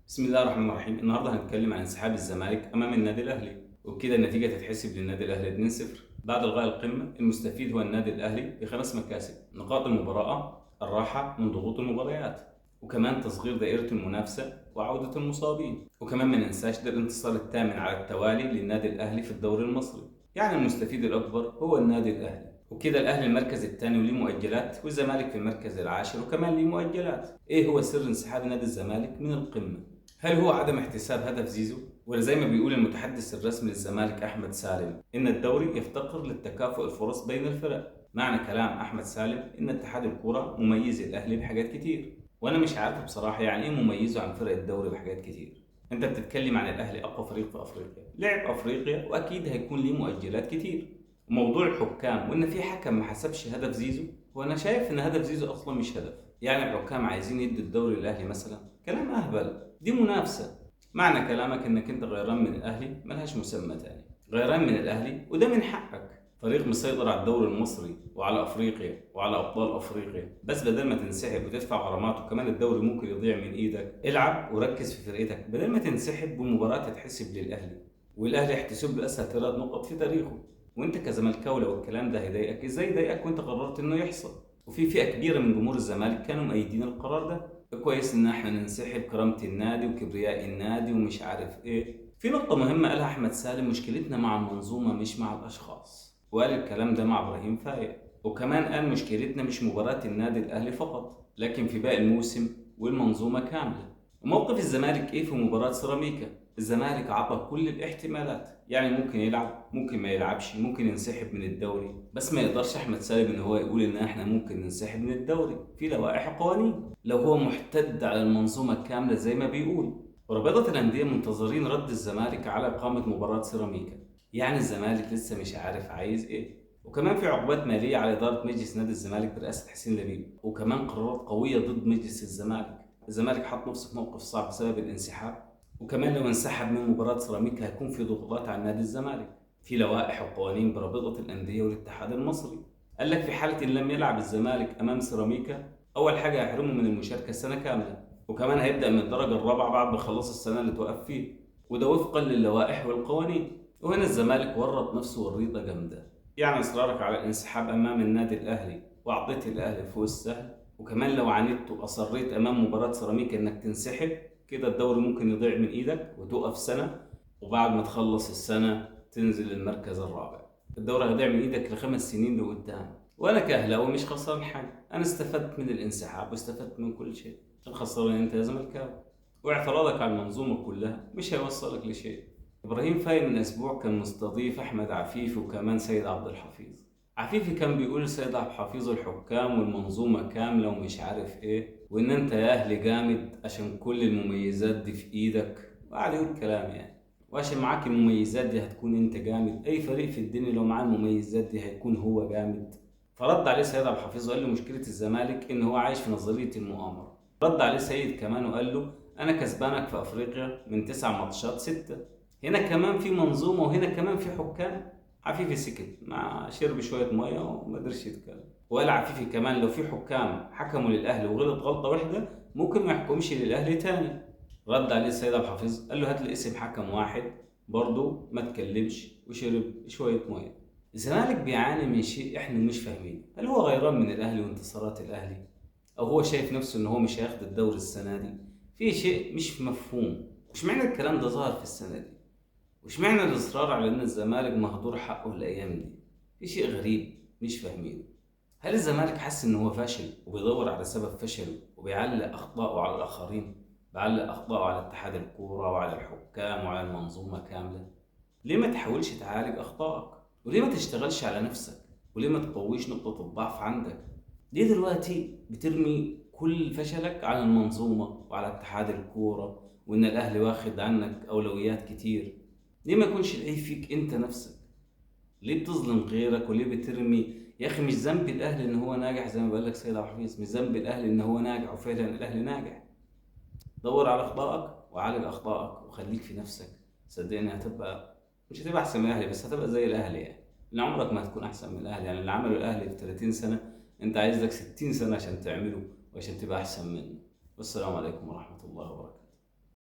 بسم الله الرحمن الرحيم. النهارده هنتكلم عن انسحاب الزمالك امام النادي الاهلي، وبكده النتيجه تتحسب للنادي الاهلي 2-0. بعد الغاء القمه المستفيد هو النادي الاهلي بخمس مكاسب: نقاط المباراه، الراحه من ضغوط المباريات، وكمان تصغير دائره المنافسه وعوده المصابين. وكمان ما ننساش ده الانتصار الثامن على التوالي للنادي الاهلي في الدوري المصري، يعني المستفيد الاكبر هو النادي الاهلي. وكده الاهلي المركز الثاني وليه مؤجلات، والزمالك في المركز العاشر وكمان ليه مؤجلات. ايه هو سر انسحاب نادي الزمالك من القمه؟ هل هو عدم احتساب هدف زيزو؟ ولا زي ما بيقول المتحدث الرسمي للزمالك أحمد سالم إن الدوري يفتقر للتكافؤ الفرص بين الفرق؟ معنى كلام أحمد سالم إن اتحاد الكرة مميز الأهلي بحاجات كتير، وأنا مش عارف بصراحة يعني إيه مميزه عن فرق الدوري بحاجات كتير. أنت بتتكلم عن الأهلي أقوى فريق في أفريقيا، لعب أفريقيا وأكيد هيكون ليه مؤجلات كتير. وموضوع الحكام وإن في حكم ما حسبش هدف زيزو، وأنا شايف إن هدف زيزو أصلا مش هدف. يعني الحكام عايزين يدوا الدوري للأهلي مثلا؟ كلام أهبل، دي منافسة. معنى كلامك انك انت غيران من الاهلي ملهاش مسمى تاني. غيران من الاهلي وده من حقك، فريق مسيطر على الدوري المصري وعلى افريقيا وعلى ابطال افريقيا، بس بدل ما تنسحب وتدفع غرامات وكمان الدوري ممكن يضيع من ايدك، العب وركز في فرقتك بدل ما تنسحب والمباراة تتحسب للاهلي، والاهلي يحتسب له اسهل 3 نقط في تاريخه. وانت كزملكاوي لو الكلام ده هيضايقك، ازاي يضايقك وانت قررت انه يحصل؟ وفي فئة كبيرة من جمهور الزمالك كانوا مؤيدين القرار ده. كويس ان احنا ننسحب، كرامة النادي وكبرياء النادي ومش عارف ايه. في نقطة مهمة قالها احمد سالم: مشكلتنا مع المنظومة مش مع الاشخاص. وقال الكلام ده مع ابراهيم فايق. وكمان قال مشكلتنا مش مباراة النادي الاهلي فقط، لكن في باقي الموسم والمنظومة كاملة. موقف الزمالك ايه في مباراة سيراميكا؟ الزمالك عطى كل الاحتمالات، يعني ممكن يلعب، ممكن ما يلعبش، ممكن ينسحب من الدوري، بس ما يقدرش احمد سالم ان هو يقول ان احنا ممكن ننسحب من الدوري. في لوائح وقوانين. لو هو محتد على المنظومة كاملة زي ما بيقول. ورابطة الأندية منتظرين رد الزمالك على إقامة مباراة سيراميكا، يعني الزمالك لسه مش عارف عايز إيه. وكمان في عقوبات مالية على إدارة مجلس نادي الزمالك برئاسة حسين لبيب، وكمان قرارات قوية ضد مجلس الزمالك. الزمالك حط نفسه في موقف صعب بسبب الانسحاب، وكمان لو انسحب من مباراة سيراميكا هيكون في ضغوطات على نادي الزمالك. في لوائح وقوانين برابطة الأندية والاتحاد المصري. قال لك في حالة إن لم يلعب الزمالك أمام سيراميكا، أول حاجة هيحرمه من المشاركة السنة كاملة، وكمان هيبدأ من الدرجة الرابعة بعد ما يخلص السنة اللي توقف فيه، وده وفقا للوائح والقوانين. وهنا الزمالك ورط نفسه وريطة جامدة، يعني إصرارك على الانسحاب أمام النادي الأهلي وأعطيت الأهلي فوز سهل، وكمان لو عاندت وأصريت أمام مباراة سيراميكا إنك تنسحب، كده الدوري ممكن يضيع من إيدك وتوقف سنة، وبعد ما تخلص السنة تنزل المركز الرابع. الدوري هيضيع من إيدك ل5 سنين لقدام. وأنا كأهلاوي مش خسران حاجة، أنا استفدت من الانسحاب واستفدت من كل شيء. الخسران أنت يا زملكاوي، واعتراضك على المنظومة كلها مش هيوصلك لشيء. إبراهيم فايق من أسبوع كان مستضيف أحمد عفيفي وكمان سيد عبد الحفيظ. عفيفي كان بيقول سيد عبد الحفيظ الحكام والمنظومة كاملة ومش عارف إيه، وإن أنت يا أهلي جامد عشان كل المميزات دي في إيدك، وقعد يقول كلام يعني. وعشان معاك المميزات دي هتكون أنت جامد، أي فريق في الدنيا لو معاه المميزات دي هيكون هو جامد. فرد عليه سيد عبد الحفيظ وقال له مشكلة الزمالك إن هو عايش في نظرية المؤامرة. رد عليه سيد كمان وقال له أنا كسبانك في أفريقيا من 9 ماتشات 6. هنا كمان في منظومة وهنا كمان في حكام. عفيفي سكت، مع شرب شوية مية وما قدرش يتكلم. وقال عفيفي كمان لو في حكام حكموا للأهلي وغلط غلطة واحدة ممكن ما يحكمش للأهلي تاني. رد عليه السيد عبد الحفيظ قال له هات لي اسم حكم واحد، برضه ما تكلمش وشرب شوية مية. الزمالك بيعاني من شيء احنا مش فاهمينه. هل هو غيران من الأهلي وانتصارات الأهلي؟ أو هو شايف نفسه إن هو مش هياخد الدوري السنة دي؟ في شيء مش مفهوم. مش معنى الكلام ده ظهر في السنة دي؟ وش معنى الإصرار على إن الزمالك مهدور حقه الأيام دي؟ في شيء غريب مش فاهمينه. هل الزمالك حس إن هو فاشل وبيدور على سبب فشله وبيعلق أخطائه على الآخرين؟ بيعلق أخطائه على اتحاد الكورة وعلى الحكام وعلى المنظومة كاملة؟ ليه ما تحاولش تعالج أخطائك؟ وليه ما تشتغلش على نفسك؟ وليه ما تقويش نقطة الضعف عندك؟ ليه دلوقتي بترمي كل فشلك على المنظومة وعلى اتحاد الكورة وإن الأهلي واخد عنك أولويات كتير؟ ليه ما يكونش العيب فيك انت نفسك؟ ليه بتظلم غيرك وليه بترمي؟ يا اخي مش ذنب الاهلي ان هو ناجح زي ما بقول لك سيد عبد الحفيظ، مش ذنب الاهلي ان هو ناجح وفعلا الاهلي ناجح. دور على اخطائك وعالج اخطائك وخليك في نفسك. صدقني مش هتبقى احسن من الاهلي، بس هتبقى زي الاهلي يعني. لان عمرك ما هتكون احسن من الاهلي، يعني اللي عمله الاهلي في 30 سنة انت عايز لك 60 سنة عشان تعمله وعشان تبقى احسن منه. والسلام عليكم ورحمة الله وبركاته.